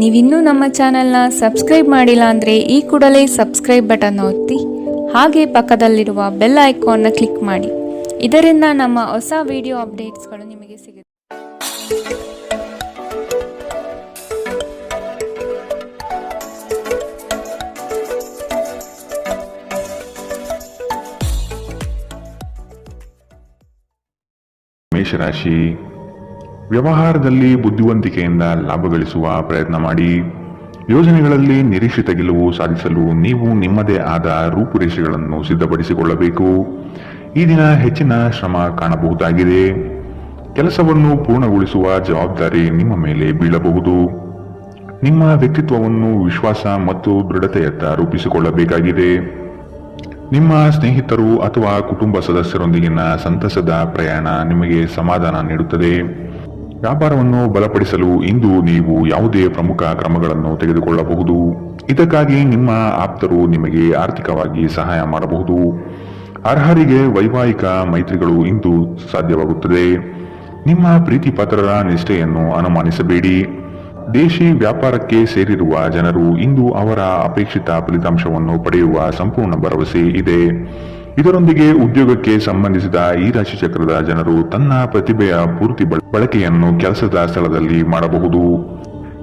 ನೀವಿನ್ನೂ ನಮ್ಮ ಚಾನೆಲ್ನ ಸಬ್ಸ್ಕ್ರೈಬ್ ಮಾಡಿಲ್ಲ ಅಂದರೆ ಈ ಕೂಡಲೇ ಸಬ್ಸ್ಕ್ರೈಬ್ ಬಟನ್ ಒತ್ತಿ ಹಾಗೆ ಪಕ್ಕದಲ್ಲಿರುವ ಬೆಲ್ ಐಕಾನ್ನ ಕ್ಲಿಕ್ ಮಾಡಿ. ಇದರಿಂದ ನಮ್ಮ ಹೊಸ ವಿಡಿಯೋ ಅಪ್ಡೇಟ್ಸ್ಗಳು ನಿಮಗೆ ಸಿಗುತ್ತೆ. ಮೇಷರಾಶಿ, ವ್ಯವಹಾರದಲ್ಲಿ ಬುದ್ಧಿವಂತಿಕೆಯಿಂದ ಲಾಭ ಗಳಿಸುವ ಪ್ರಯತ್ನ ಮಾಡಿ. ಯೋಜನೆಗಳಲ್ಲಿ ನಿರೀಕ್ಷಿತ ಗೆಲುವು ಸಾಧಿಸಲು ನೀವು ನಿಮ್ಮದೇ ಆದ ರೂಪುರೇಷೆಗಳನ್ನು ಸಿದ್ಧಪಡಿಸಿಕೊಳ್ಳಬೇಕು. ಈ ದಿನ ಹೆಚ್ಚಿನ ಶ್ರಮ ಕಾಣಬಹುದಾಗಿದೆ. ಕೆಲಸವನ್ನು ಪೂರ್ಣಗೊಳಿಸುವ ಜವಾಬ್ದಾರಿ ನಿಮ್ಮ ಮೇಲೆ ಬೀಳಬಹುದು. ನಿಮ್ಮ ವ್ಯಕ್ತಿತ್ವವನ್ನು ವಿಶ್ವಾಸ ಮತ್ತು ದೃಢತೆಯತ್ತ ರೂಪಿಸಿಕೊಳ್ಳಬೇಕಾಗಿದೆ. ನಿಮ್ಮ ಸ್ನೇಹಿತರು ಅಥವಾ ಕುಟುಂಬ ಸದಸ್ಯರೊಂದಿಗಿನ ಸಂತಸದ ಪ್ರಯಾಣ ನಿಮಗೆ ಸಮಾಧಾನ ನೀಡುತ್ತದೆ. ವ್ಯಾಪಾರವನ್ನು ಬಲಪಡಿಸಲು ಇಂದು ನೀವು ಯಾವುದೇ ಪ್ರಮುಖ ಕ್ರಮಗಳನ್ನು ತೆಗೆದುಕೊಳ್ಳಬಹುದು. ಇದಕ್ಕಾಗಿ ನಿಮ್ಮ ಆಪ್ತರು ನಿಮಗೆ ಆರ್ಥಿಕವಾಗಿ ಸಹಾಯ ಮಾಡಬಹುದು. ಅರ್ಹರಿಗೆ ವೈವಾಹಿಕ ಮೈತ್ರಿಗಳು ಇಂದು ಸಾಧ್ಯವಾಗುತ್ತದೆ. ನಿಮ್ಮ ಪ್ರೀತಿ ಪಾತ್ರರ ನಿಷ್ಠೆಯನ್ನು ಅನುಮಾನಿಸಬೇಡಿ. ದೇಶಿ ವ್ಯಾಪಾರಕ್ಕೆ ಸೇರಿರುವ ಜನರು ಇಂದು ಅವರ ಅಪೇಕ್ಷಿತ ಫಲಿತಾಂಶವನ್ನು ಪಡೆಯುವ ಸಂಪೂರ್ಣ ಭರವಸೆ ಇದೆ. ಇದರೊಂದಿಗೆ ಉದ್ಯೋಗಕ್ಕೆ ಸಂಬಂಧಿಸಿದ ಈ ರಾಶಿಚಕ್ರದ ಜನರು ತನ್ನ ಪ್ರತಿಭೆಯ ಪೂರ್ತಿ ಬಳಕೆಯನ್ನು ಕೆಲಸದ ಸ್ಥಳದಲ್ಲಿ ಮಾಡಬಹುದು.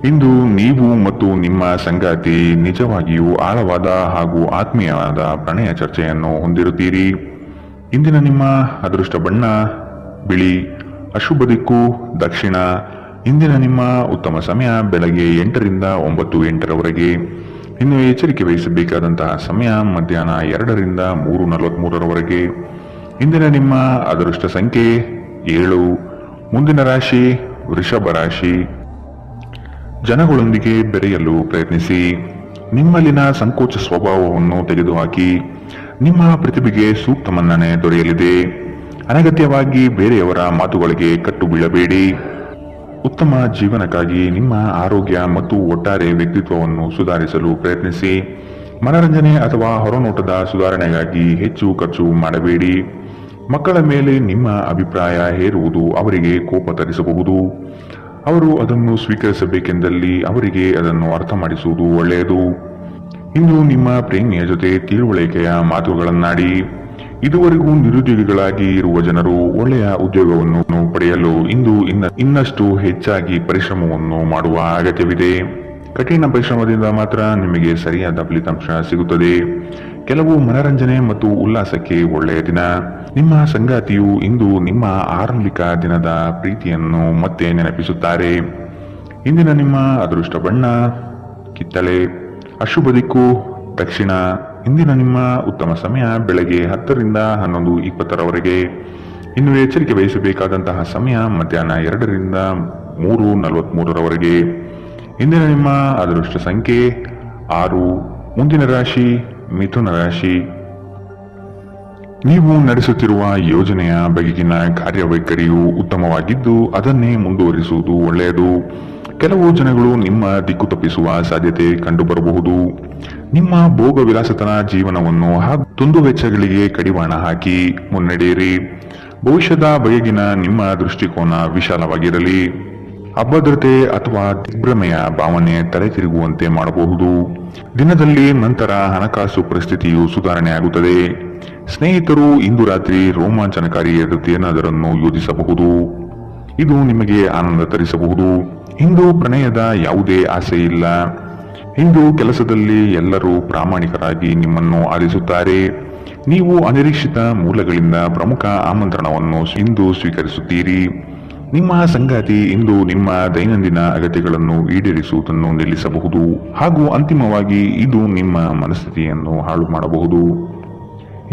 ಇಂದು ನೀವು ಮತ್ತು ನಿಮ್ಮ ಸಂಗಾತಿ ನಿಜವಾಗಿಯೂ ಆಳವಾದ ಹಾಗೂ ಆತ್ಮೀಯವಾದ ಪ್ರಣಯ ಚರ್ಚೆಯನ್ನು ಹೊಂದಿರುತ್ತೀರಿ. ಇಂದಿನ ನಿಮ್ಮ ಅದೃಷ್ಟ ಬಣ್ಣ ಬಿಳಿ, ಅಶುಭ ದಿಕ್ಕು ದಕ್ಷಿಣ. ಇಂದಿನ ನಿಮ್ಮ ಉತ್ತಮ ಸಮಯ ಬೆಳಗ್ಗೆ 8 ರಿಂದ 9:08 ಇನ್ನು ಎಚ್ಚರಿಕೆ ವಹಿಸಬೇಕಾದಂತಹ ಸಮಯ ಮಧ್ಯಾಹ್ನ 2 ರಿಂದ 3:43 ಇಂದಿನ ನಿಮ್ಮ ಅದೃಷ್ಟ ಸಂಖ್ಯೆ 7. ಮುಂದಿನ ರಾಶಿ ವೃಷಭ ರಾಶಿ. ಜನಗಳೊಂದಿಗೆ ಬೆರೆಯಲು ಪ್ರಯತ್ನಿಸಿ. ನಿಮ್ಮಲ್ಲಿನ ಸಂಕೋಚ ಸ್ವಭಾವವನ್ನು ತೆಗೆದುಹಾಕಿ. ನಿಮ್ಮ ಪ್ರತಿಭೆಗೆ ಸೂಕ್ತ ಮನ್ನಣೆ ದೊರೆಯಲಿದೆ. ಅನಗತ್ಯವಾಗಿ ಬೇರೆಯವರ ಮಾತುಗಳಿಗೆ ಕಟ್ಟು ಬೀಳಬೇಡಿ. ಉತ್ತಮ ಜೀವನಕ್ಕಾಗಿ ನಿಮ್ಮ ಆರೋಗ್ಯ ಮತ್ತು ಒಟ್ಟಾರೆ ವ್ಯಕ್ತಿತ್ವವನ್ನು ಸುಧಾರಿಸಲು ಪ್ರಯತ್ನಿಸಿ. ಮನರಂಜನೆ ಅಥವಾ ಹೊರನೋಟದ ಸುಧಾರಣೆಗಾಗಿ ಹೆಚ್ಚು ಖರ್ಚು ಮಾಡಬೇಡಿ. ಮಕ್ಕಳ ಮೇಲೆ ನಿಮ್ಮ ಅಭಿಪ್ರಾಯ ಹೇರುವುದು ಅವರಿಗೆ ಕೋಪ ತರಿಸಬಹುದು. ಅವರು ಅದನ್ನು ಸ್ವೀಕರಿಸಬೇಕೆಂದಲ್ಲಿ ಅವರಿಗೆ ಅದನ್ನು ಅರ್ಥ ಮಾಡಿಸುವುದು ಒಳ್ಳೆಯದು. ಇಂದು ನಿಮ್ಮ ಪ್ರೇಮಿಯ ಜೊತೆ ತಿಳುವಳಿಕೆಯ ಮಾತುಗಳನ್ನಾಡಿ. ಇದುವರೆಗೂ ನಿರುದ್ಯೋಗಿಗಳಾಗಿ ಇರುವ ಜನರು ಒಳ್ಳೆಯ ಉದ್ಯೋಗವನ್ನು ಪಡೆಯಲು ಇಂದು ಇನ್ನಷ್ಟು ಹೆಚ್ಚಾಗಿ ಪರಿಶ್ರಮವನ್ನು ಮಾಡುವ ಅಗತ್ಯವಿದೆ. ಕಠಿಣ ಪರಿಶ್ರಮದಿಂದ ಮಾತ್ರ ನಿಮಗೆ ಸರಿಯಾದ ಫಲಿತಾಂಶ ಸಿಗುತ್ತದೆ. ಕೆಲವು ಮನರಂಜನೆ ಮತ್ತು ಉಲ್ಲಾಸಕ್ಕೆ ಒಳ್ಳೆಯ ದಿನ. ನಿಮ್ಮ ಸಂಗಾತಿಯು ಇಂದು ನಿಮ್ಮ ಆರಂಭಿಕ ದಿನದ ಪ್ರೀತಿಯನ್ನು ಮತ್ತೆ ನೆನಪಿಸುತ್ತಾರೆ. ಇಂದಿನ ನಿಮ್ಮ ಅದೃಷ್ಟ ಬಣ್ಣ ಕಿತ್ತಳೆ, ಅಶುಭ ದಿಕ್ಕು ದಕ್ಷಿಣ. ಇಂದಿನ ನಿಮ್ಮ ಉತ್ತಮ ಸಮಯ ಬೆಳಗ್ಗೆ 10 ರಿಂದ 11:20 ಇನ್ನು ಎಚ್ಚರಿಕೆ ವಹಿಸಬೇಕಾದಂತಹ ಸಮಯ ಮಧ್ಯಾಹ್ನ 2 ರಿಂದ 3:43 ಇಂದಿನ ನಿಮ್ಮ ಅದೃಷ್ಟ ಸಂಖ್ಯೆ 6. ಮುಂದಿನ ರಾಶಿ ಮಿಥುನ ರಾಶಿ. ನೀವು ನಡೆಸುತ್ತಿರುವ ಯೋಜನೆಯ ಬಗೆಗಿನ ಕಾರ್ಯವೈಖರಿಯು ಉತ್ತಮವಾಗಿದ್ದು ಅದನ್ನೇ ಮುಂದುವರಿಸುವುದು ಒಳ್ಳೆಯದು. ಕೆಲವು ಜನಗಳು ನಿಮ್ಮ ದಿಕ್ಕು ತಪ್ಪಿಸುವ ಸಾಧ್ಯತೆ ಕಂಡುಬರಬಹುದು. ನಿಮ್ಮ ಭೋಗ ವಿಲಾಸತನ ಜೀವನವನ್ನು ಹಾಗೂ ದುಂದುವೆಚ್ಚಗಳಿಗೆ ಕಡಿವಾಣ ಹಾಕಿ ಮುನ್ನಡೆಯಿರಿ. ಭವಿಷ್ಯದ ಬಗೆಗಿನ ನಿಮ್ಮ ದೃಷ್ಟಿಕೋನ ವಿಶಾಲವಾಗಿರಲಿ. ಅಭದ್ರತೆ ಅಥವಾ ದಿಗ್ಭ್ರಮೆಯ ಭಾವನೆ ತಲೆ ತಿರುಗುವಂತೆ ಮಾಡಬಹುದು. ದಿನದಲ್ಲಿ ನಂತರ ಹಣಕಾಸು ಪರಿಸ್ಥಿತಿಯು ಸುಧಾರಣೆಯಾಗುತ್ತದೆ. ಸ್ನೇಹಿತರು ಇಂದು ರಾತ್ರಿ ರೋಮಾಂಚನಕಾರಿಯಾದದ್ದೇನಾದರನ್ನು ಯೋಜಿಸಬಹುದು. ಇದು ನಿಮಗೆ ಆನಂದ ತರಿಸಬಹುದು. ಇಂದು ಪ್ರಣಯದ ಯಾವುದೇ ಆಸೆ ಇಲ್ಲ. ಇಂದು ಕೆಲಸದಲ್ಲಿ ಎಲ್ಲರೂ ಪ್ರಾಮಾಣಿಕರಾಗಿ ನಿಮ್ಮನ್ನು ಆಲಿಸುತ್ತಾರೆ. ನೀವು ಅನಿರೀಕ್ಷಿತ ಮೂಲಗಳಿಂದ ಪ್ರಮುಖ ಆಮಂತ್ರಣವನ್ನು ಇಂದು ಸ್ವೀಕರಿಸುತ್ತೀರಿ. ನಿಮ್ಮ ಸಂಗಾತಿ ಇಂದು ನಿಮ್ಮ ದೈನಂದಿನ ಅಗತ್ಯಗಳನ್ನು ಈಡೇರಿಸುವುದನ್ನು ನಿಲ್ಲಿಸಬಹುದು ಹಾಗೂ ಅಂತಿಮವಾಗಿ ಇದು ನಿಮ್ಮ ಮನಸ್ಥಿತಿಯನ್ನು ಹಾಳು ಮಾಡಬಹುದು.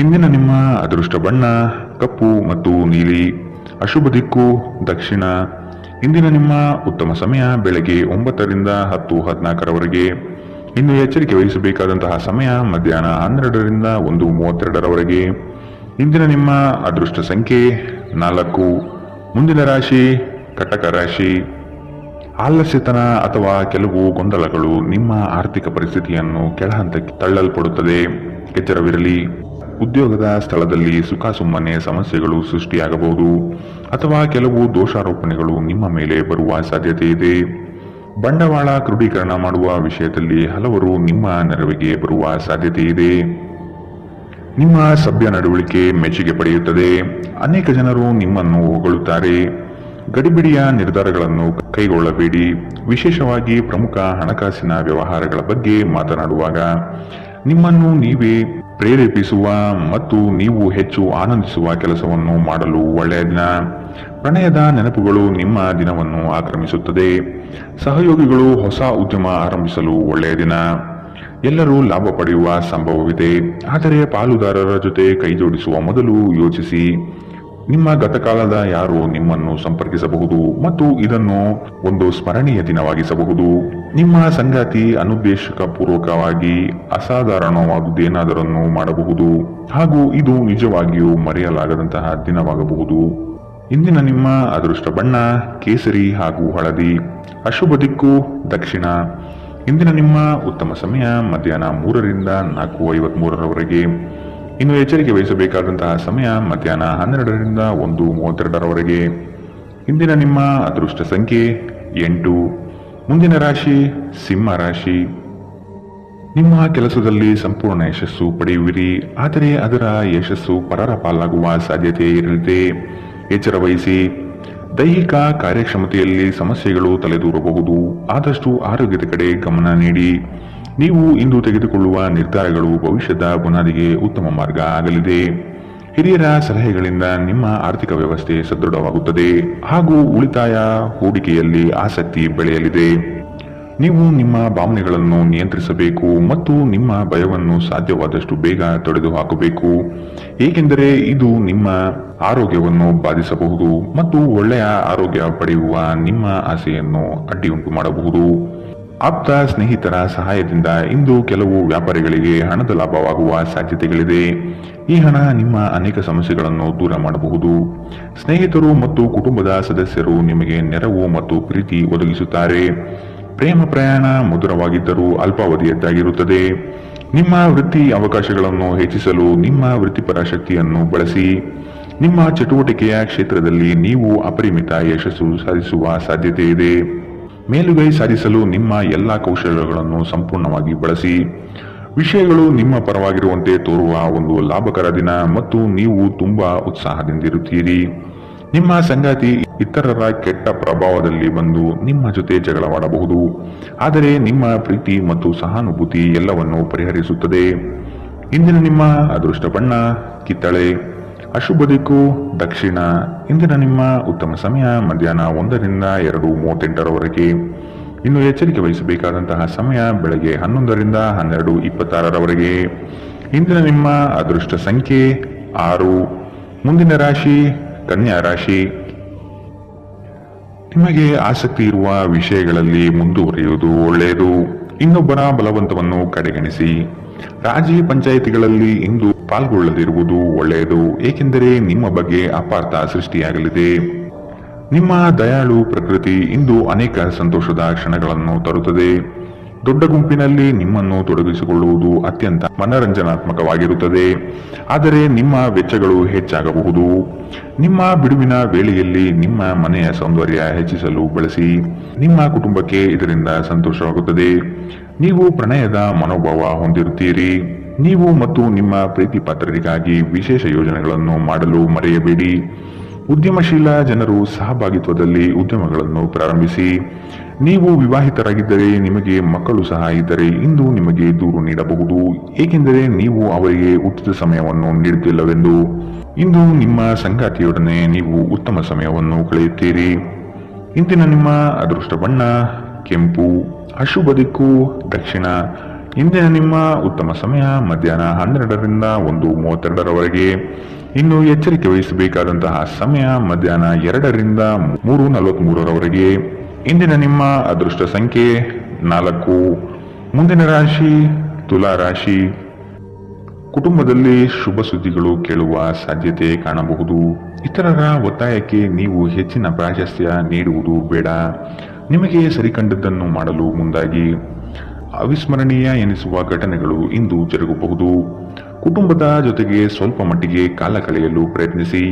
ಇಂದಿನ ನಿಮ್ಮ ಅದೃಷ್ಟ ಬಣ್ಣ ಕಪ್ಪು ಮತ್ತು ನೀಲಿ, ಅಶುಭ ದಿಕ್ಕು ದಕ್ಷಿಣ. ಇಂದಿನ ನಿಮ್ಮ ಉತ್ತಮ ಸಮಯ ಬೆಳಗ್ಗೆ 9 ರಿಂದ 10:14 ಇನ್ನು ಎಚ್ಚರಿಕೆ ವಹಿಸಬೇಕಾದಂತಹ ಸಮಯ ಮಧ್ಯಾಹ್ನ 12 ರಿಂದ 1:32 ಇಂದಿನ ನಿಮ್ಮ ಅದೃಷ್ಟ ಸಂಖ್ಯೆ 4. ಮುಂದಿನ ರಾಶಿ ಕಟಕ ರಾಶಿ. ಆಲಸ್ಯತನ ಅಥವಾ ಕೆಲವು ಗೊಂದಲಗಳು ನಿಮ್ಮ ಆರ್ಥಿಕ ಪರಿಸ್ಥಿತಿಯನ್ನು ಕೆಳಹಂತಕ್ಕೆ ತಳ್ಳಲ್ಪಡುತ್ತದೆ. ಎಚ್ಚರವಿರಲಿ. ಉದ್ಯೋಗದ ಸ್ಥಳದಲ್ಲಿ ಸುಖಾಸುಮ್ಮನೆ ಸಮಸ್ಯೆಗಳು ಸೃಷ್ಟಿಯಾಗಬಹುದು ಅಥವಾ ಕೆಲವು ದೋಷಾರೋಪಣೆಗಳು ನಿಮ್ಮ ಮೇಲೆ ಬರುವ ಸಾಧ್ಯತೆ ಇದೆ. ಬಂಡವಾಳ ಕ್ರೋಢೀಕರಣ ಮಾಡುವ ವಿಷಯದಲ್ಲಿ ಹಲವರು ನಿಮ್ಮ ನೆರವಿಗೆ ಬರುವ ಸಾಧ್ಯತೆ ಇದೆ. ನಿಮ್ಮ ಸಭ್ಯ ನಡವಳಿಕೆ ಮೆಚ್ಚುಗೆ ಪಡೆಯುತ್ತದೆ. ಅನೇಕ ಜನರು ನಿಮ್ಮನ್ನು ಹೊಗಳುತ್ತಾರೆ. ಗಡಿಬಿಡಿಯ ನಿರ್ಧಾರಗಳನ್ನು ಕೈಗೊಳ್ಳಬೇಡಿ. ವಿಶೇಷವಾಗಿ ಪ್ರಮುಖ ಹಣಕಾಸಿನ ವ್ಯವಹಾರಗಳ ಬಗ್ಗೆ ಮಾತನಾಡುವಾಗ ನಿಮ್ಮನ್ನು ನೀವೇ ಪ್ರೇರೇಪಿಸುವ ಮತ್ತು ನೀವು ಹೆಚ್ಚು ಆನಂದಿಸುವ ಕೆಲಸವನ್ನು ಮಾಡಲು ಒಳ್ಳೆಯ ದಿನ. ಪ್ರಣಯದ ನೆನಪುಗಳು ನಿಮ್ಮ ದಿನವನ್ನು ಆಕ್ರಮಿಸುತ್ತದೆ. ಸಹಯೋಗಿಗಳು ಹೊಸ ಉದ್ಯಮ ಆರಂಭಿಸಲು ಒಳ್ಳೆಯ ದಿನ. ಎಲ್ಲರೂ ಲಾಭ ಪಡೆಯುವ ಸಂಭವವಿದೆ, ಆದರೆ ಪಾಲುದಾರರ ಜೊತೆ ಕೈಜೋಡಿಸುವ ಮೊದಲು ಯೋಚಿಸಿ. ನಿಮ್ಮ ಗತಕಾಲದ ಯಾರು ನಿಮ್ಮನ್ನು ಸಂಪರ್ಕಿಸಬಹುದು ಮತ್ತು ಇದನ್ನು ಒಂದು ಸ್ಮರಣೀಯ ದಿನವಾಗಿಸಬಹುದು. ನಿಮ್ಮ ಸಂಗಾತಿ ಅನುದ್ದೇಶಕ ಪೂರ್ವಕವಾಗಿ ಅಸಾಧಾರಣವಾದುದೇನಾದರನ್ನು ಮಾಡಬಹುದು ಹಾಗೂ ಇದು ನಿಜವಾಗಿಯೂ ಮರೆಯಲಾಗದಂತಹ ದಿನವಾಗಬಹುದು. ಇಂದಿನ ನಿಮ್ಮ ಅದೃಷ್ಟ ಬಣ್ಣ ಕೇಸರಿ ಹಾಗೂ ಹಳದಿ. ಅಶುಭ ದಿಕ್ಕು ದಕ್ಷಿಣ. ಇಂದಿನ ನಿಮ್ಮ ಉತ್ತಮ ಸಮಯ ಮಧ್ಯಾಹ್ನ 3ರಿಂದ 4:53ರವರೆಗೆ. ಇನ್ನು ಎಚ್ಚರಿಕೆ ವಹಿಸಬೇಕಾದಂತಹ ಸಮಯ ಮಧ್ಯಾಹ್ನ 12ರಿಂದ 1:32ರವರೆಗೆ. ಇಂದಿನ ನಿಮ್ಮ ಅದೃಷ್ಟ ಸಂಖ್ಯೆ 8. ಮುಂದಿನ ರಾಶಿ ಸಿಂಹ ರಾಶಿ. ನಿಮ್ಮ ಕೆಲಸದಲ್ಲಿ ಸಂಪೂರ್ಣ ಯಶಸ್ಸು ಪಡೆಯುವಿರಿ, ಆದರೆ ಅದರ ಯಶಸ್ಸು ಪರರ ಪಾಲಾಗುವ ಸಾಧ್ಯತೆ ಇರಲಿದೆ. ಎಚ್ಚರ ವಹಿಸಿ. ದೈಹಿಕ ಕಾರ್ಯಕ್ಷಮತೆಯಲ್ಲಿ ಸಮಸ್ಯೆಗಳು ತಲೆದೂರಬಹುದು. ಆದಷ್ಟು ಆರೋಗ್ಯದ ಕಡೆ ಗಮನ ನೀಡಿ. ನೀವು ಇಂದು ತೆಗೆದುಕೊಳ್ಳುವ ನಿರ್ಧಾರಗಳು ಭವಿಷ್ಯದ ಬುನಾದಿಗೆ ಉತ್ತಮ ಮಾರ್ಗ ಆಗಲಿದೆ. ಹಿರಿಯರ ಸಲಹೆಗಳಿಂದ ನಿಮ್ಮ ಆರ್ಥಿಕ ವ್ಯವಸ್ಥೆ ಸದೃಢವಾಗುತ್ತದೆ ಹಾಗೂ ಉಳಿತಾಯ ಹೂಡಿಕೆಯಲ್ಲಿ ಆಸಕ್ತಿ ಬೆಳೆಯಲಿದೆ. ನೀವು ನಿಮ್ಮ ಭಾವನೆಗಳನ್ನು ನಿಯಂತ್ರಿಸಬೇಕು ಮತ್ತು ನಿಮ್ಮ ಭಯವನ್ನು ಸಾಧ್ಯವಾದಷ್ಟು ಬೇಗ ತೊಡೆದುಹಾಕಬೇಕು, ಏಕೆಂದರೆ ಇದು ನಿಮ್ಮ ಆರೋಗ್ಯವನ್ನು ಬಾಧಿಸಬಹುದು ಮತ್ತು ಒಳ್ಳೆಯ ಆರೋಗ್ಯ ಪಡೆಯುವ ನಿಮ್ಮ ಆಸೆಯನ್ನು ಅಡ್ಡಿಯುಂಟು ಮಾಡಬಹುದು. ಆಪ್ತ ಸ್ನೇಹಿತರ ಸಹಾಯದಿಂದ ಇಂದು ಕೆಲವು ವ್ಯಾಪಾರಿಗಳಿಗೆ ಹಣದ ಲಾಭವಾಗುವ ಸಾಧ್ಯತೆಗಳಿದೆ. ಈ ಹಣ ನಿಮ್ಮ ಅನೇಕ ಸಮಸ್ಯೆಗಳನ್ನು ದೂರ ಮಾಡಬಹುದು. ಸ್ನೇಹಿತರು ಮತ್ತು ಕುಟುಂಬದ ಸದಸ್ಯರು ನಿಮಗೆ ನೆರವು ಮತ್ತು ಪ್ರೀತಿ ಒದಗಿಸುತ್ತಾರೆ. ಪ್ರೇಮ ಪ್ರಯಾಣ ಮಧುರವಾಗಿದ್ದರೂ ಅಲ್ಪಾವಧಿಯದ್ದಾಗಿರುತ್ತದೆ. ನಿಮ್ಮ ವೃತ್ತಿ ಅವಕಾಶಗಳನ್ನು ಹೆಚ್ಚಿಸಲು ನಿಮ್ಮ ವೃತ್ತಿಪರ ಶಕ್ತಿಯನ್ನು ಬಳಸಿ. ನಿಮ್ಮ ಚಟುವಟಿಕೆಯ ಕ್ಷೇತ್ರದಲ್ಲಿ ನೀವು ಅಪರಿಮಿತ ಯಶಸ್ಸು ಸಾಧಿಸುವ ಸಾಧ್ಯತೆ ಇದೆ. ಮೇಲುಗೈ ಸಾಧಿಸಲು ನಿಮ್ಮ ಎಲ್ಲಾ ಕೌಶಲ್ಯಗಳನ್ನು ಸಂಪೂರ್ಣವಾಗಿ ಬಳಸಿ. ವಿಷಯಗಳು ನಿಮ್ಮ ಪರವಾಗಿರುವಂತೆ ತೋರುವ ಒಂದು ಲಾಭಕರ ದಿನ ಮತ್ತು ನೀವು ತುಂಬಾ ಉತ್ಸಾಹದಿಂದಿರುತ್ತೀರಿ. ನಿಮ್ಮ ಸಂಗಾತಿ ಇತರರ ಕೆಟ್ಟ ಪ್ರಭಾವದಲ್ಲಿ ಬಂದು ನಿಮ್ಮ ಜೊತೆ ಜಗಳವಾಡಬಹುದು, ಆದರೆ ನಿಮ್ಮ ಪ್ರೀತಿ ಮತ್ತು ಸಹಾನುಭೂತಿ ಎಲ್ಲವನ್ನು ಪರಿಹರಿಸುತ್ತದೆ. ಇಂದಿನ ನಿಮ್ಮ ಅದೃಷ್ಟ ಬಣ್ಣ ಕಿತ್ತಳೆ. ಅಶುಭ ದಿಕ್ಕು ದಕ್ಷಿಣ. ಇಂದಿನ ನಿಮ್ಮ ಉತ್ತಮ ಸಮಯ ಮಧ್ಯಾಹ್ನ 1ರಿಂದ 2:38ರವರೆಗೆ. ಇನ್ನು ಎಚ್ಚರಿಕೆ ವಹಿಸಬೇಕಾದಂತಹ ಸಮಯ ಬೆಳಗ್ಗೆ 11ರಿಂದ 12:26ರವರೆಗೆ. ಇಂದಿನ ನಿಮ್ಮ ಅದೃಷ್ಟ ಸಂಖ್ಯೆ 6. ಮುಂದಿನ ರಾಶಿ ಕನ್ಯಾ ರಾಶಿ. ನಿಮಗೆ ಆಸಕ್ತಿ ಇರುವ ವಿಷಯಗಳಲ್ಲಿ ಮುಂದುವರಿಯುವುದು ಒಳ್ಳೆಯದು. ಇನ್ನೊಬ್ಬರ ಬಲವಂತವನ್ನು ಕಡೆಗಣಿಸಿ. ರಾಜಿ ಪಂಚಾಯಿತಿಗಳಲ್ಲಿ ಇಂದು ಪಾಲ್ಗೊಳ್ಳದಿರುವುದು ಒಳ್ಳೆಯದು, ಏಕೆಂದರೆ ನಿಮ್ಮ ಬಗ್ಗೆ ಅಪಾರ್ಥ ಸೃಷ್ಟಿಯಾಗಲಿದೆ. ನಿಮ್ಮ ದಯಾಳು ಪ್ರಕೃತಿ ಇಂದು ಅನೇಕ ಸಂತೋಷದ ಕ್ಷಣಗಳನ್ನು ತರುತ್ತದೆ. ದೊಡ್ಡ ಗುಂಪಿನಲ್ಲಿ ನಿಮ್ಮನ್ನು ತೊಡಗಿಸಿಕೊಳ್ಳುವುದು ಅತ್ಯಂತ ಮನರಂಜನಾತ್ಮಕವಾಗಿರುತ್ತದೆ, ಆದರೆ ನಿಮ್ಮ ವೆಚ್ಚಗಳು ಹೆಚ್ಚಾಗಬಹುದು. ನಿಮ್ಮ ಬಿಡುವಿನ ವೇಳೆಯಲ್ಲಿ ನಿಮ್ಮ ಮನೆಯ ಸೌಂದರ್ಯ ಹೆಚ್ಚಿಸಲು ಬಳಸಿ. ನಿಮ್ಮ ಕುಟುಂಬಕ್ಕೆ ಇದರಿಂದ ಸಂತೋಷವಾಗುತ್ತದೆ. ನೀವು ಪ್ರಣಯದ ಮನೋಭಾವ ಹೊಂದಿರುತ್ತೀರಿ. ನೀವು ಮತ್ತು ನಿಮ್ಮ ಪ್ರೀತಿ ಪಾತ್ರರಿಗಾಗಿ ವಿಶೇಷ ಯೋಜನೆಗಳನ್ನು ಮಾಡಲು ಮರೆಯಬೇಡಿ. ಉದ್ಯಮಶೀಲ ಜನರು ಸಹಭಾಗಿತ್ವದಲ್ಲಿ ಉದ್ಯಮಗಳನ್ನು ಪ್ರಾರಂಭಿಸಿ. ನೀವು ವಿವಾಹಿತರಾಗಿದ್ದರೆ ನಿಮಗೆ ಮಕ್ಕಳು ಸಹ ಇದ್ದರೆ ಇಂದು ನಿಮಗೆ ದೂರು ನೀಡಬಹುದು, ಏಕೆಂದರೆ ನೀವು ಅವರಿಗೆ ಉಚಿತ ಸಮಯವನ್ನು ನೀಡುತ್ತಿಲ್ಲವೆಂದು. ಇಂದು ನಿಮ್ಮ ಸಂಗಾತಿಯೊಡನೆ ನೀವು ಉತ್ತಮ ಸಮಯವನ್ನು ಕಳೆಯುತ್ತೀರಿ. ಇಂದಿನ ನಿಮ್ಮ ಅದೃಷ್ಟ ಬಣ್ಣ ಕೆಂಪು. ಅಶುಭ ದಿಕ್ಕು ದಕ್ಷಿಣ. ಇಂದಿನ ನಿಮ್ಮ ಉತ್ತಮ ಸಮಯ ಮಧ್ಯಾಹ್ನ 12ರಿಂದ 1:32ರವರೆಗೆ. ಇನ್ನು ಎಚ್ಚರಿಕೆ ವಹಿಸಬೇಕಾದಂತಹ ಸಮಯ ಮಧ್ಯಾಹ್ನ 2ರಿಂದ 3:43ರವರೆಗೆ. ಇಂದಿನ ನಿಮ್ಮ ಅದೃಷ್ಟ ಸಂಖ್ಯೆ 4. ಮುಂದಿನ ರಾಶಿ ತುಲಾ ರಾಶಿ. ಕುಟುಂಬದಲ್ಲಿ ಶುಭ ಸುದ್ದಿಗಳು ಕೇಳುವ ಸಾಧ್ಯತೆ ಕಾಣಬಹುದು. ಇತರರ ಒತ್ತಾಯಕ್ಕೆ ನೀವು ಹೆಚ್ಚಿನ ಪ್ರಾಶಸ್ತ್ಯ ನೀಡುವುದು ಬೇಡ. ನಿಮಗೆ ಸರಿಕಂಡದ್ದನ್ನು ಮಾಡಲು ಮುಂದಾಗಿ. ಅವಿಸ್ಮರಣೀಯ ಎನಿಸುವ ಘಟನೆಗಳು ಇಂದು ಜರುಗಬಹುದು. ಕುಟುಂಬದ ಜೊತೆಗೆ ಸ್ವಲ್ಪ ಮಟ್ಟಿಗೆ ಕಾಲ ಕಳೆಯಲು ಪ್ರಯತ್ನಿಸಿ.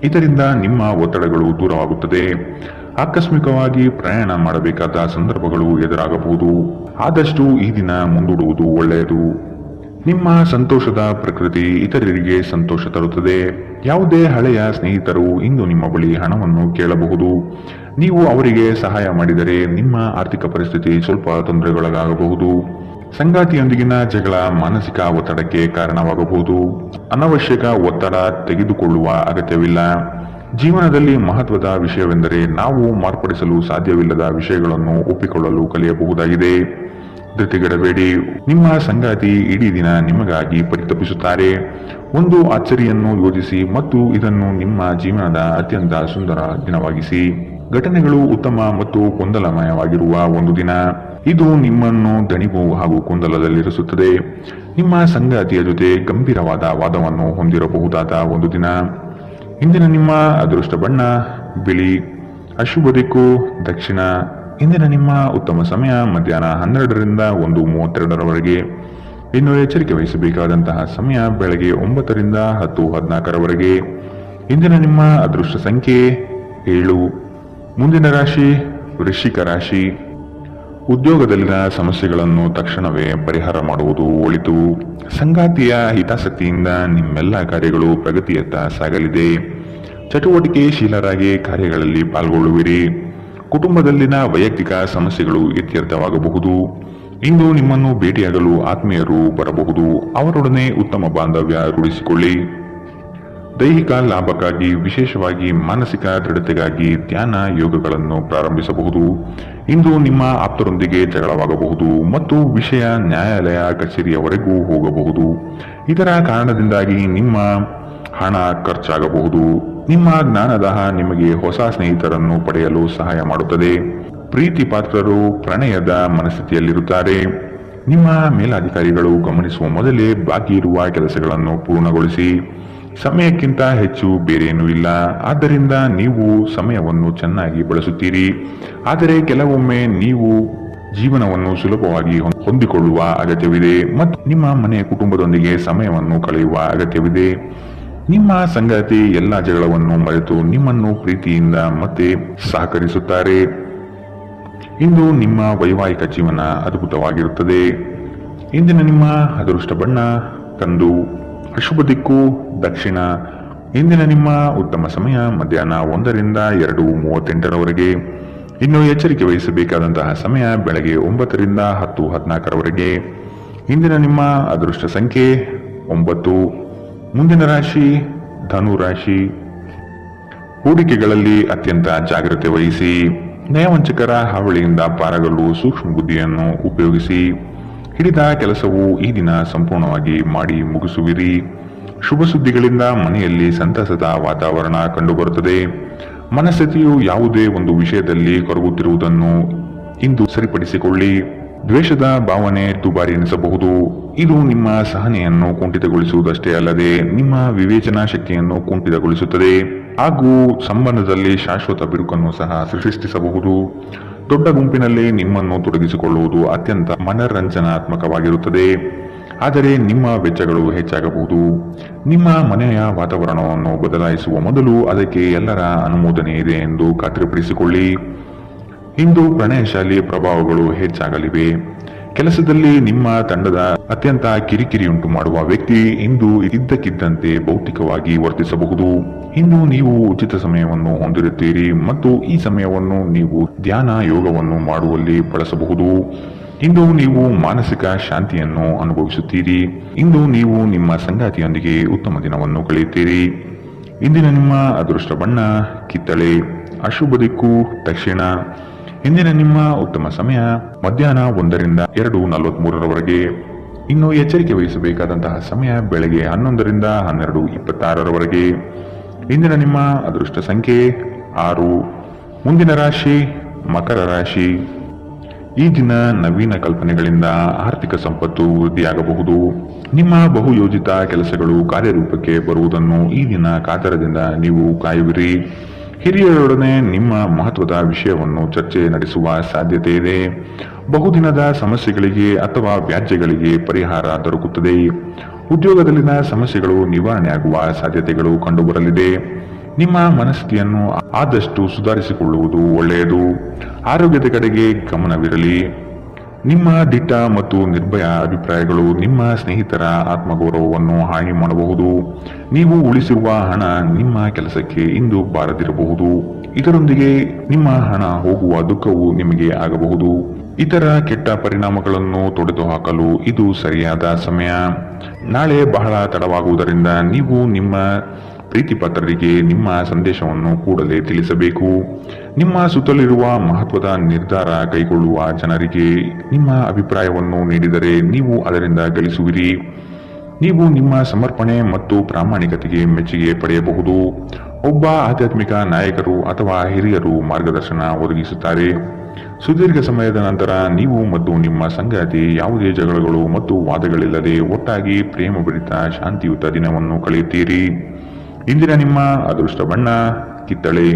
ಇದರಿಂದ ನಿಮ್ಮ ಒತ್ತಡಗಳು ದೂರವಾಗುತ್ತದೆ. ಆಕಸ್ಮಿಕವಾಗಿ ಪ್ರಯಾಣ ಮಾಡಬೇಕಾದ ಸಂದರ್ಭಗಳು ಎದುರಾಗಬಹುದು. ಆದಷ್ಟು ಈ ದಿನ ಮುಂದೂಡುವುದು ಒಳ್ಳೆಯದು. ನಿಮ್ಮ ಸಂತೋಷದ ಪ್ರಕೃತಿ ಇತರರಿಗೆ ಸಂತೋಷ ತರುತ್ತದೆ. ಯಾವುದೇ ಹಳೆಯ ಸ್ನೇಹಿತರು ಇಂದು ನಿಮ್ಮ ಬಳಿ ಹಣವನ್ನು ಕೇಳಬಹುದು. ನೀವು ಅವರಿಗೆ ಸಹಾಯ ಮಾಡಿದರೆ ನಿಮ್ಮ ಆರ್ಥಿಕ ಪರಿಸ್ಥಿತಿ ಸ್ವಲ್ಪ ತೊಂದರೆಗೊಳಗಾಗಬಹುದು. ಸಂಗಾತಿಯೊಂದಿಗಿನ ಜಗಳ ಮಾನಸಿಕ ಒತ್ತಡಕ್ಕೆ ಕಾರಣವಾಗಬಹುದು. ಅನವಶ್ಯಕ ಒತ್ತಡ ತೆಗೆದುಕೊಳ್ಳುವ ಅಗತ್ಯವಿಲ್ಲ. ಜೀವನದಲ್ಲಿ ಮಹತ್ವದ ವಿಷಯವೆಂದರೆ ನಾವು ಮಾರ್ಪಡಿಸಲು ಸಾಧ್ಯವಿಲ್ಲದ ವಿಷಯಗಳನ್ನು ಒಪ್ಪಿಕೊಳ್ಳಲು ಕಲಿಯಬಹುದಾಗಿದೆ. ಧೃತಿಗೆಡಬೇಡಿ. ನಿಮ್ಮ ಸಂಗಾತಿ ಇಡೀ ದಿನ ನಿಮಗಾಗಿ ಪರಿತಪಿಸುತ್ತಾರೆ. ಒಂದು ಅಚ್ಚರಿಯನ್ನು ಯೋಜಿಸಿ ಮತ್ತು ಇದನ್ನು ನಿಮ್ಮ ಜೀವನದ ಅತ್ಯಂತ ಸುಂದರ ದಿನವಾಗಿಸಿ. ಘಟನೆಗಳು ಉತ್ತಮ ಮತ್ತು ಗೊಂದಲಮಯವಾಗಿರುವ ಒಂದು ದಿನ. ಇದು ನಿಮ್ಮನ್ನು ದಣಿವು ಹಾಗೂ ಗೊಂದಲದಲ್ಲಿರಿಸುತ್ತದೆ. ನಿಮ್ಮ ಸಂಗಾತಿಯ ಜೊತೆ ಗಂಭೀರವಾದ ವಾದವನ್ನು ಹೊಂದಿರಬಹುದಾದ ಒಂದು ದಿನ. ಇಂದಿನ ನಿಮ್ಮ ಅದೃಷ್ಟ ಬಣ್ಣ ಬಿಳಿ. ಅಶುಭ ದಿಕ್ಕು ದಕ್ಷಿಣ. ಇಂದಿನ ನಿಮ್ಮ ಉತ್ತಮ ಸಮಯ ಮಧ್ಯಾಹ್ನ 12ರಿಂದ 1:32ರವರೆಗೆ. ಇನ್ನು ಎಚ್ಚರಿಕೆ ವಹಿಸಬೇಕಾದಂತಹ ಸಮಯ ಬೆಳಗ್ಗೆ 9ರಿಂದ 10:14ರವರೆಗೆ. ಇಂದಿನ ನಿಮ್ಮ ಅದೃಷ್ಟ ಸಂಖ್ಯೆ 7. ಮುಂದಿನ ರಾಶಿ ವೃಶ್ಚಿಕ ರಾಶಿ. ಉದ್ಯೋಗದಲ್ಲಿನ ಸಮಸ್ಯೆಗಳನ್ನು ತಕ್ಷಣವೇ ಪರಿಹಾರ ಮಾಡುವುದು ಒಳಿತು. ಸಂಗಾತಿಯ ಹಿತಾಸಕ್ತಿಯಿಂದ ನಿಮ್ಮೆಲ್ಲ ಕಾರ್ಯಗಳು ಪ್ರಗತಿಯತ್ತ ಸಾಗಲಿದೆ. ಚಟುವಟಿಕೆಶೀಲರಾಗಿ ಕಾರ್ಯಗಳಲ್ಲಿ ಪಾಲ್ಗೊಳ್ಳುವಿರಿ. ಕುಟುಂಬದಲ್ಲಿನ ವೈಯಕ್ತಿಕ ಸಮಸ್ಯೆಗಳು ಇತ್ಯರ್ಥವಾಗಬಹುದು. ಇಂದು ನಿಮ್ಮನ್ನು ಭೇಟಿಯಾಗಲು ಆತ್ಮೀಯರು ಬರಬಹುದು. ಅವರೊಡನೆ ಉತ್ತಮ ಬಾಂಧವ್ಯ ರೂಢಿಸಿಕೊಳ್ಳಿ. ದೈಹಿಕ ಲಾಭಕ್ಕಾಗಿ ವಿಶೇಷವಾಗಿ ಮಾನಸಿಕ ದೃಢತೆಗಾಗಿ ಧ್ಯಾನ ಯೋಗಗಳನ್ನು ಪ್ರಾರಂಭಿಸಬಹುದು. ಇಂದು ನಿಮ್ಮ ಆಪ್ತರೊಂದಿಗೆ ಜಗಳವಾಗಬಹುದು ಮತ್ತು ವಿಷಯ ನ್ಯಾಯಾಲಯ ಕಚೇರಿಯವರೆಗೂ ಹೋಗಬಹುದು. ಇದರ ಕಾರಣದಿಂದಾಗಿ ನಿಮ್ಮ ಹಣ ಖರ್ಚಾಗಬಹುದು. ನಿಮ್ಮ ಜ್ಞಾನದಾಹ ನಿಮಗೆ ಹೊಸ ಸ್ನೇಹಿತರನ್ನು ಪಡೆಯಲು ಸಹಾಯ ಮಾಡುತ್ತದೆ. ಪ್ರೀತಿ ಪಾತ್ರರು ಪ್ರಣಯದ ಮನಸ್ಥಿತಿಯಲ್ಲಿರುತ್ತಾರೆ. ನಿಮ್ಮ ಮೇಲಾಧಿಕಾರಿಗಳು ಗಮನಿಸುವ ಮೊದಲೇ ಬಾಕಿ ಇರುವ ಕೆಲಸಗಳನ್ನು ಪೂರ್ಣಗೊಳಿಸಿ. ಸಮಯಕ್ಕಿಂತ ಹೆಚ್ಚು ಬೇರೇನೂ ಇಲ್ಲ. ಆದ್ದರಿಂದ ನೀವು ಸಮಯವನ್ನು ಚೆನ್ನಾಗಿ ಬಳಸುತ್ತೀರಿ. ಆದರೆ ಕೆಲವೊಮ್ಮೆ ನೀವು ಜೀವನವನ್ನು ಸುಲಭವಾಗಿ ಹೊಂದಿಕೊಳ್ಳುವ ಅಗತ್ಯವಿದೆ ಮತ್ತು ನಿಮ್ಮ ಮನೆಯ ಕುಟುಂಬದೊಂದಿಗೆ ಸಮಯವನ್ನು ಕಳೆಯುವ ಅಗತ್ಯವಿದೆ. ನಿಮ್ಮ ಸಂಗಾತಿ ಎಲ್ಲ ಜಗಳವನ್ನು ಮರೆತು ನಿಮ್ಮನ್ನು ಪ್ರೀತಿಯಿಂದ ಮತ್ತೆ ಸಹಕರಿಸುತ್ತಾರೆ. ಇಂದು ನಿಮ್ಮ ವೈವಾಹಿಕ ಜೀವನ ಅದ್ಭುತವಾಗಿರುತ್ತದೆ. ಇಂದಿನ ನಿಮ್ಮ ಅದೃಷ್ಟ ಬಣ್ಣ ಕಂದು. ಅಶುಭ ದಿಕ್ಕು ದಕ್ಷಿಣ. ಇಂದಿನ ನಿಮ್ಮ ಉತ್ತಮ ಸಮಯ ಮಧ್ಯಾಹ್ನ 1ರಿಂದ 2:38ರವರೆಗೆ. ಇನ್ನು ಎಚ್ಚರಿಕೆ ವಹಿಸಬೇಕಾದಂತಹ ಸಮಯ ಬೆಳಗ್ಗೆ 9ರಿಂದ 10:14ರವರೆಗೆ. ಇಂದಿನ ನಿಮ್ಮ ಅದೃಷ್ಟ ಸಂಖ್ಯೆ 9. ಮುಂದಿನ ರಾಶಿ ಧನು ರಾಶಿ. ಹೂಡಿಕೆಗಳಲ್ಲಿ ಅತ್ಯಂತ ಜಾಗ್ರತೆ ವಹಿಸಿ. ನಯವಂಚಕರ ಹಾವಳಿಯಿಂದ ಪಾರಾಗಲು ಸೂಕ್ಷ್ಮ ಬುದ್ಧಿಯನ್ನು ಉಪಯೋಗಿಸಿ. ಹಿಡಿದ ಕೆಲಸವು ಈ ದಿನ ಸಂಪೂರ್ಣವಾಗಿ ಮಾಡಿ ಮುಗಿಸುವಿರಿ. ಶುಭ ಸುದ್ದಿಗಳಿಂದ ಮನೆಯಲ್ಲಿ ಸಂತಸದ ವಾತಾವರಣ ಕಂಡುಬರುತ್ತದೆ. ಮನಸ್ಥಿತಿಯು ಯಾವುದೇ ಒಂದು ವಿಷಯದಲ್ಲಿ ಕೊರಗುತ್ತಿರುವುದನ್ನು ಇಂದು ಸರಿಪಡಿಸಿಕೊಳ್ಳಿ. ದ್ವೇಷದ ಭಾವನೆ ದುಬಾರಿ ಎನಿಸಬಹುದು. ಇದು ನಿಮ್ಮ ಸಹನೆಯನ್ನು ಕುಂಠಿತಗೊಳಿಸುವುದಷ್ಟೇ ಅಲ್ಲದೆ ನಿಮ್ಮ ವಿವೇಚನಾ ಶಕ್ತಿಯನ್ನು ಕುಂಠಿತಗೊಳಿಸುತ್ತದೆ ಹಾಗೂ ಸಂಬಂಧದಲ್ಲಿ ಶಾಶ್ವತ ಬಿರುಕನ್ನು ಸಹ ಸೃಷ್ಟಿಸಬಹುದು. ದೊಡ್ಡ ಗುಂಪಿನಲ್ಲಿ ನಿಮ್ಮನ್ನು ತೊಡಗಿಸಿಕೊಳ್ಳುವುದು ಅತ್ಯಂತ ಮನರಂಜನಾತ್ಮಕವಾಗಿರುತ್ತದೆ. ಆದರೆ ನಿಮ್ಮ ವೆಚ್ಚಗಳು ಹೆಚ್ಚಾಗಬಹುದು. ನಿಮ್ಮ ಮನೆಯ ವಾತಾವರಣವನ್ನು ಬದಲಾಯಿಸುವ ಮೊದಲು ಅದಕ್ಕೆ ಎಲ್ಲರ ಅನುಮೋದನೆ ಇದೆ ಎಂದು ಖಾತ್ರಿಪಡಿಸಿಕೊಳ್ಳಿ. ಇಂದು ಪ್ರಣಯಶಾಲಿ ಪ್ರಭಾವಗಳು ಹೆಚ್ಚಾಗಲಿವೆ. ಕೆಲಸದಲ್ಲಿ ನಿಮ್ಮ ತಂಡದ ಅತ್ಯಂತ ಕಿರಿಕಿರಿಯುಂಟು ಮಾಡುವ ವ್ಯಕ್ತಿ ಇಂದು ಇದ್ದಕ್ಕಿದ್ದಂತೆ ಭೌತಿಕವಾಗಿ ವರ್ತಿಸಬಹುದು. ಇಂದು ನೀವು ಉಚಿತ ಸಮಯವನ್ನು ಹೊಂದಿರುತ್ತೀರಿ ಮತ್ತು ಈ ಸಮಯವನ್ನು ನೀವು ಧ್ಯಾನ ಯೋಗವನ್ನು ಮಾಡುವಲ್ಲಿ ಬಳಸಬಹುದು. ಇಂದು ನೀವು ಮಾನಸಿಕ ಶಾಂತಿಯನ್ನು ಅನುಭವಿಸುತ್ತೀರಿ. ಇಂದು ನೀವು ನಿಮ್ಮ ಸಂಗಾತಿಯೊಂದಿಗೆ ಉತ್ತಮ ದಿನವನ್ನು ಕಳೆಯುತ್ತೀರಿ. ಇಂದಿನ ನಿಮ್ಮ ಅದೃಷ್ಟ ಬಣ್ಣ ಕಿತ್ತಳೆ. ಅಶುಭ ದಿಕ್ಕು ದಕ್ಷಿಣ. ಇಂದಿನ ನಿಮ್ಮ ಉತ್ತಮ ಸಮಯ ಮಧ್ಯಾಹ್ನ 1ರಿಂದ 2:43ರವರೆಗೆ. ಇನ್ನು ಎಚ್ಚರಿಕೆ ವಹಿಸಬೇಕಾದಂತಹ ಸಮಯ ಬೆಳಗ್ಗೆ 11ರಿಂದ 12:26ರವರೆಗೆ. ಇಂದಿನ ನಿಮ್ಮ ಅದೃಷ್ಟ ಸಂಖ್ಯೆ 6. ಮುಂದಿನ ರಾಶಿ ಮಕರ ರಾಶಿ. ಈ ದಿನ ನವೀನ ಕಲ್ಪನೆಗಳಿಂದ ಆರ್ಥಿಕ ಸಂಪತ್ತು ವೃದ್ಧಿಯಾಗಬಹುದು. ನಿಮ್ಮ ಬಹುಯೋಜಿತ ಕೆಲಸಗಳು ಕಾರ್ಯರೂಪಕ್ಕೆ ಬರುವುದನ್ನು ಈ ದಿನ ಕಾತರದಿಂದ ನೀವು ಕಾಯುವಿರಿ. ಹಿರಿಯರೊಡನೆ ನಿಮ್ಮ ಮಹತ್ವದ ವಿಷಯವನ್ನು ಚರ್ಚೆ ನಡೆಸುವ ಸಾಧ್ಯತೆ ಇದೆ. ಬಹುದಿನದ ಸಮಸ್ಯೆಗಳಿಗೆ ಅಥವಾ ವ್ಯಾಜ್ಯಗಳಿಗೆ ಪರಿಹಾರ ದೊರಕುತ್ತದೆ. ಉದ್ಯೋಗದಲ್ಲಿನ ಸಮಸ್ಯೆಗಳು ನಿವಾರಣೆಯಾಗುವ ಸಾಧ್ಯತೆಗಳು ಕಂಡುಬರಲಿದೆ. ನಿಮ್ಮ ಮನಸ್ಥಿತಿಯನ್ನು ಆದಷ್ಟು ಸುಧಾರಿಸಿಕೊಳ್ಳುವುದು ಒಳ್ಳೆಯದು. ಆರೋಗ್ಯದ ಕಡೆಗೆ ಗಮನವಿರಲಿ. ನಿಮ್ಮ ದಿಟ್ಟ ಮತ್ತು ನಿರ್ಭಯ ಅಭಿಪ್ರಾಯಗಳು ನಿಮ್ಮ ಸ್ನೇಹಿತರ ಆತ್ಮಗೌರವವನ್ನು ಹಾನಿ ಮಾಡಬಹುದು. ನೀವು ಉಳಿಸಿರುವ ಹಣ ನಿಮ್ಮ ಕೆಲಸಕ್ಕೆ ಇಂದು ಬಾರದಿರಬಹುದು. ಇದರೊಂದಿಗೆ ನಿಮ್ಮ ಹಣ ಹೋಗುವ ದುಃಖವು ನಿಮಗೆ ಆಗಬಹುದು. ಇತರ ಕೆಟ್ಟ ಪರಿಣಾಮಗಳನ್ನು ತೊಡೆದುಹಾಕಲು ಇದು ಸರಿಯಾದ ಸಮಯ. ನಾಳೆ ಬಹಳ ತಡವಾಗುವುದರಿಂದ ನೀವು ನಿಮ್ಮ ಪ್ರೀತಿ ಪಾತ್ರರಿಗೆ ನಿಮ್ಮ ಸಂದೇಶವನ್ನು ಕೂಡಲೇ ತಿಳಿಸಬೇಕು. ನಿಮ್ಮ ಸುತ್ತಲಿರುವ ಮಹತ್ವದ ನಿರ್ಧಾರ ಕೈಗೊಳ್ಳುವ ಜನರಿಗೆ ನಿಮ್ಮ ಅಭಿಪ್ರಾಯವನ್ನು ನೀಡಿದರೆ ನೀವು ಅದರಿಂದ ಗಳಿಸುವಿರಿ. ನೀವು ನಿಮ್ಮ ಸಮರ್ಪಣೆ ಮತ್ತು ಪ್ರಾಮಾಣಿಕತೆಗೆ ಮೆಚ್ಚುಗೆ ಪಡೆಯಬಹುದು. ಒಬ್ಬ ಆಧ್ಯಾತ್ಮಿಕ ನಾಯಕರು ಅಥವಾ ಹಿರಿಯರು ಮಾರ್ಗದರ್ಶನ ಒದಗಿಸುತ್ತಾರೆ. ಸುದೀರ್ಘ ಸಮಯದ ನಂತರ ನೀವು ಮತ್ತು ನಿಮ್ಮ ಸಂಗಾತಿ ಯಾವುದೇ ಜಗಳಗಳು ಮತ್ತು ವಾದಗಳಿಲ್ಲದೆ ಒಟ್ಟಾಗಿ ಪ್ರೇಮಭರಿತ ಶಾಂತಿಯುತ ದಿನವನ್ನು ಕಳೆಯುತ್ತೀರಿ. ಇಂದಿನ ನಿಮ್ಮ ಅದೃಷ್ಟ ಬಣ್ಣ ಕಿತ್ತಳೆ.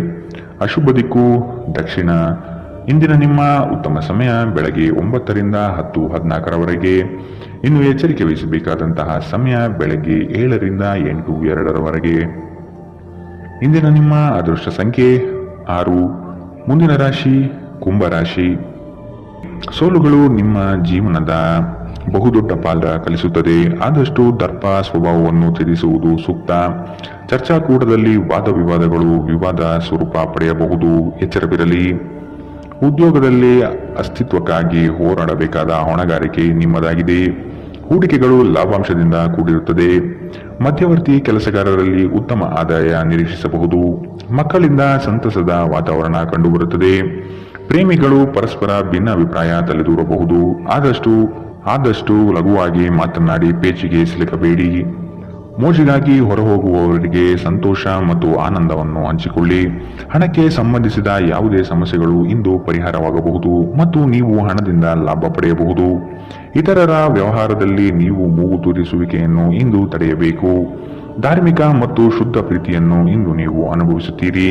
ಅಶುಭ ದಿಕ್ಕು ದಕ್ಷಿಣ. ಇಂದಿನ ನಿಮ್ಮ ಉತ್ತಮ ಸಮಯ ಬೆಳಗ್ಗೆ 9 ರಿಂದ 10:14 ಇನ್ನು ಎಚ್ಚರಿಕೆ ವಹಿಸಬೇಕಾದಂತಹ ಸಮಯ ಬೆಳಗ್ಗೆ 7 ರಿಂದ 8:02 ಇಂದಿನ ನಿಮ್ಮ ಅದೃಷ್ಟ ಸಂಖ್ಯೆ 6. ಮುಂದಿನ ರಾಶಿ ಕುಂಭರಾಶಿ. ಸೋಲುಗಳು ನಿಮ್ಮ ಜೀವನದ ಬಹುದೊಡ್ಡ ಪಾಲ ಕಲಿಸುತ್ತದೆ. ಆದಷ್ಟು ದರ್ಪ ಸ್ವಭಾವವನ್ನು ತ್ಯಜಿಸುವುದು ಸೂಕ್ತ. ಚರ್ಚಾಕೂಟದಲ್ಲಿ ವಾದ ವಿವಾದಗಳು ವಿವಾದ ಸ್ವರೂಪ ಪಡೆಯಬಹುದು. ಎಚ್ಚರವಿರಲಿ. ಉದ್ಯೋಗದಲ್ಲಿ ಅಸ್ತಿತ್ವಕ್ಕಾಗಿ ಹೋರಾಡಬೇಕಾದ ಹೊಣೆಗಾರಿಕೆ ನಿಮ್ಮದಾಗಿದೆ. ಹೂಡಿಕೆಗಳು ಲಾಭಾಂಶದಿಂದ ಕೂಡಿರುತ್ತದೆ. ಮಧ್ಯವರ್ತಿ ಕೆಲಸಗಾರರಲ್ಲಿ ಉತ್ತಮ ಆದಾಯ ನಿರೀಕ್ಷಿಸಬಹುದು. ಮಕ್ಕಳಿಂದ ಸಂತಸದ ವಾತಾವರಣ ಕಂಡುಬರುತ್ತದೆ. ಪ್ರೇಮಿಗಳು ಪರಸ್ಪರ ಭಿನ್ನಾಭಿಪ್ರಾಯ ತಲೆದೂರಬಹುದು. ಆದಷ್ಟು ಲಘುವಾಗಿ ಮಾತನಾಡಿ ಪೇಚಿಗೆ ಸಿಲುಕಬೇಡಿ. ಮೋಜಿಗಾಗಿ ಹೊರಹೋಗುವವರಿಗೆ ಸಂತೋಷ ಮತ್ತು ಆನಂದವನ್ನು ಹಂಚಿಕೊಳ್ಳಿ. ಹಣಕ್ಕೆ ಸಂಬಂಧಿಸಿದ ಯಾವುದೇ ಸಮಸ್ಯೆಗಳು ಇಂದು ಪರಿಹಾರವಾಗಬಹುದು ಮತ್ತು ನೀವು ಹಣದಿಂದ ಲಾಭ ಪಡೆಯಬಹುದು. ಇತರರ ವ್ಯವಹಾರದಲ್ಲಿ ನೀವು ಮೂಗು ತೂರಿಸುವಿಕೆಯನ್ನು ಇಂದು ತಡೆಯಬೇಕು. ಧಾರ್ಮಿಕ ಮತ್ತು ಶುದ್ಧ ಪ್ರೀತಿಯನ್ನು ಇಂದು ನೀವು ಅನುಭವಿಸುತ್ತೀರಿ.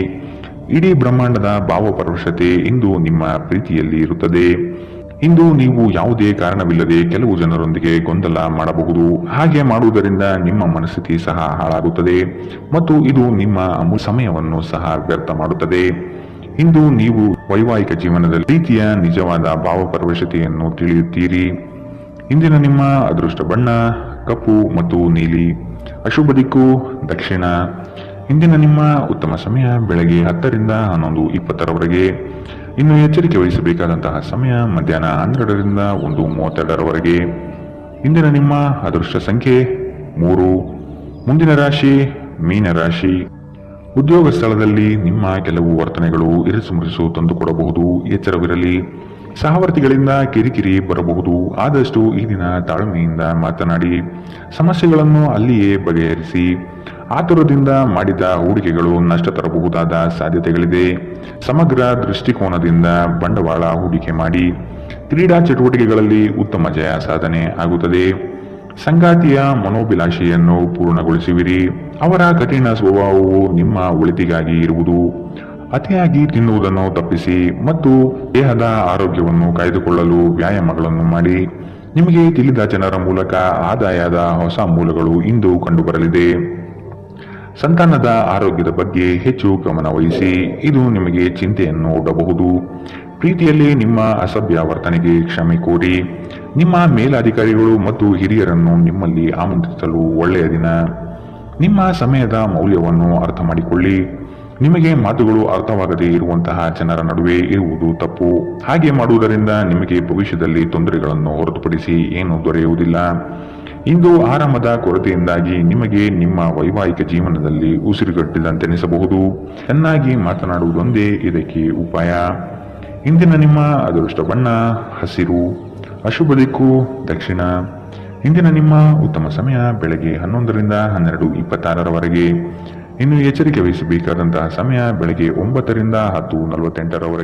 ಇಡೀ ಬ್ರಹ್ಮಾಂಡದ ಭಾವಪರವಶತೆ ಇಂದು ನಿಮ್ಮ ಪ್ರೀತಿಯಲ್ಲಿ ಇರುತ್ತದೆ. ಇಂದು ನೀವು ಯಾವುದೇ ಕಾರಣವಿಲ್ಲದೆ ಕೆಲವು ಜನರೊಂದಿಗೆ ಗೊಂದಲ ಮಾಡಬಹುದು. ಹಾಗೆ ಮಾಡುವುದರಿಂದ ನಿಮ್ಮ ಮನಸ್ಥಿತಿ ಸಹ ಹಾಳಾಗುತ್ತದೆ ಮತ್ತು ಇದು ನಿಮ್ಮ ಸಮಯವನ್ನು ಸಹ ವ್ಯರ್ಥ ಮಾಡುತ್ತದೆ. ಇಂದು ನೀವು ವೈವಾಹಿಕ ಜೀವನದಲ್ಲಿ ಪ್ರೀತಿಯ ನಿಜವಾದ ಭಾವಪರವಶತೆಯನ್ನು ತಿಳಿಯುತ್ತೀರಿ. ಇಂದಿನ ನಿಮ್ಮ ಅದೃಷ್ಟ ಬಣ್ಣ ಕಪ್ಪು ಮತ್ತು ನೀಲಿ. ಅಶುಭ ದಿಕ್ಕು ದಕ್ಷಿಣ. ಇಂದಿನ ನಿಮ್ಮ ಉತ್ತಮ ಸಮಯ ಬೆಳಗ್ಗೆ 10 ರಿಂದ 11:20 ಇನ್ನು ಎಚ್ಚರಿಕೆ ವಹಿಸಬೇಕಾದಂತಹ ಸಮಯ ಮಧ್ಯಾಹ್ನ 12 ರಿಂದ 1:32 ಇಂದಿನ ನಿಮ್ಮ ಅದೃಷ್ಟ ಸಂಖ್ಯೆ 3. ಮುಂದಿನ ರಾಶಿ ಮೀನರಾಶಿ. ಉದ್ಯೋಗ ಸ್ಥಳದಲ್ಲಿ ನಿಮ್ಮ ಕೆಲವು ವರ್ತನೆಗಳು ಇರಿಸುಮುರಿಸು ತಂದುಕೊಡಬಹುದು. ಎಚ್ಚರವಿರಲಿ. ಸಹವರ್ತಿಗಳಿಂದ ಕಿರಿಕಿರಿ ಬರಬಹುದು. ಆದಷ್ಟು ಈ ದಿನ ತಾಳ್ಮೆಯಿಂದ ಮಾತನಾಡಿ ಸಮಸ್ಯೆಗಳನ್ನು ಅಲ್ಲಿಯೇ ಬಗೆಹರಿಸಿ. ಆತುರದಿಂದ ಮಾಡಿದ ಹೂಡಿಕೆಗಳು ನಷ್ಟ ತರಬಹುದಾದ ಸಾಧ್ಯತೆಗಳಿದೆ. ಸಮಗ್ರ ದೃಷ್ಟಿಕೋನದಿಂದ ಬಂಡವಾಳ ಹೂಡಿಕೆ ಮಾಡಿ. ಕ್ರೀಡಾ ಚಟುವಟಿಕೆಗಳಲ್ಲಿ ಉತ್ತಮ ಜಯ ಸಾಧನೆ ಆಗುತ್ತದೆ. ಸಂಗಾತಿಯ ಮನೋಭಿಲಾಷೆಯನ್ನು ಪೂರ್ಣಗೊಳಿಸುವಿರಿ. ಅವರ ಕಠಿಣ ಸ್ವಭಾವವು ನಿಮ್ಮ ಒಳಿತಿಗಾಗಿ ಇರುವುದು. ಅತಿಯಾಗಿ ತಿನ್ನುವುದನ್ನು ತಪ್ಪಿಸಿ ಮತ್ತು ದೇಹದ ಆರೋಗ್ಯವನ್ನು ಕಾಯ್ದುಕೊಳ್ಳಲು ವ್ಯಾಯಾಮಗಳನ್ನು ಮಾಡಿ. ನಿಮಗೆ ತಿಳಿದ ಜನರ ಮೂಲಕ ಆದಾಯದ ಹೊಸ ಮೂಲಗಳು ಇಂದು ಕಂಡುಬರಲಿದೆ. ಸಂತಾನದ ಆರೋಗ್ಯದ ಬಗ್ಗೆ ಹೆಚ್ಚು ಗಮನ ವಹಿಸಿ. ಇದು ನಿಮಗೆ ಚಿಂತೆಯನ್ನು ಒಡ್ಡಬಹುದು. ಪ್ರೀತಿಯಲ್ಲಿ ನಿಮ್ಮ ಅಸಭ್ಯ ವರ್ತನೆಗೆ ಕ್ಷಮೆ ಕೋರಿ. ನಿಮ್ಮ ಮೇಲಾಧಿಕಾರಿಗಳು ಮತ್ತು ಹಿರಿಯರನ್ನು ನಿಮ್ಮಲ್ಲಿ ಆಮಂತ್ರಿಸಲು ಒಳ್ಳೆಯ ದಿನ. ನಿಮ್ಮ ಸಮಯದ ಮೌಲ್ಯವನ್ನು ಅರ್ಥ ಮಾಡಿಕೊಳ್ಳಿ. ನಿಮಗೆ ಮಾತುಗಳು ಅರ್ಥವಾಗದೇ ಇರುವಂತಹ ಜನರ ನಡುವೆ ಇರುವುದು ತಪ್ಪು. ಹಾಗೆ ಮಾಡುವುದರಿಂದ ನಿಮಗೆ ಭವಿಷ್ಯದಲ್ಲಿ ತೊಂದರೆಗಳನ್ನು ಹೊರತುಪಡಿಸಿ ಏನೂ ದೊರೆಯುವುದಿಲ್ಲ. ಇಂದು ಆರಾಮದ ಕೊರತೆಯಿಂದಾಗಿ ನಿಮಗೆ ನಿಮ್ಮ ವೈವಾಹಿಕ ಜೀವನದಲ್ಲಿ ಉಸಿರುಗಟ್ಟಿದಂತೆನಿಸಬಹುದು. ಚೆನ್ನಾಗಿ ಮಾತನಾಡುವುದೊಂದೇ ಇದಕ್ಕೆ ಉಪಾಯ. ಇಂದಿನ ನಿಮ್ಮ ಅದೃಷ್ಟ ಬಣ್ಣ ಹಸಿರು. ಅಶುಭ ದಿಕ್ಕು ದಕ್ಷಿಣ. ಇಂದಿನ ನಿಮ್ಮ ಉತ್ತಮ ಸಮಯ ಬೆಳಗ್ಗೆ 11 ರಿಂದ 12:26 ಇನ್ನು ಎಚ್ಚರಿಕೆ ವಹಿಸಬೇಕಾದಂತಹ ಸಮಯ ಬೆಳಗ್ಗೆ 9 ರಿಂದ 10:48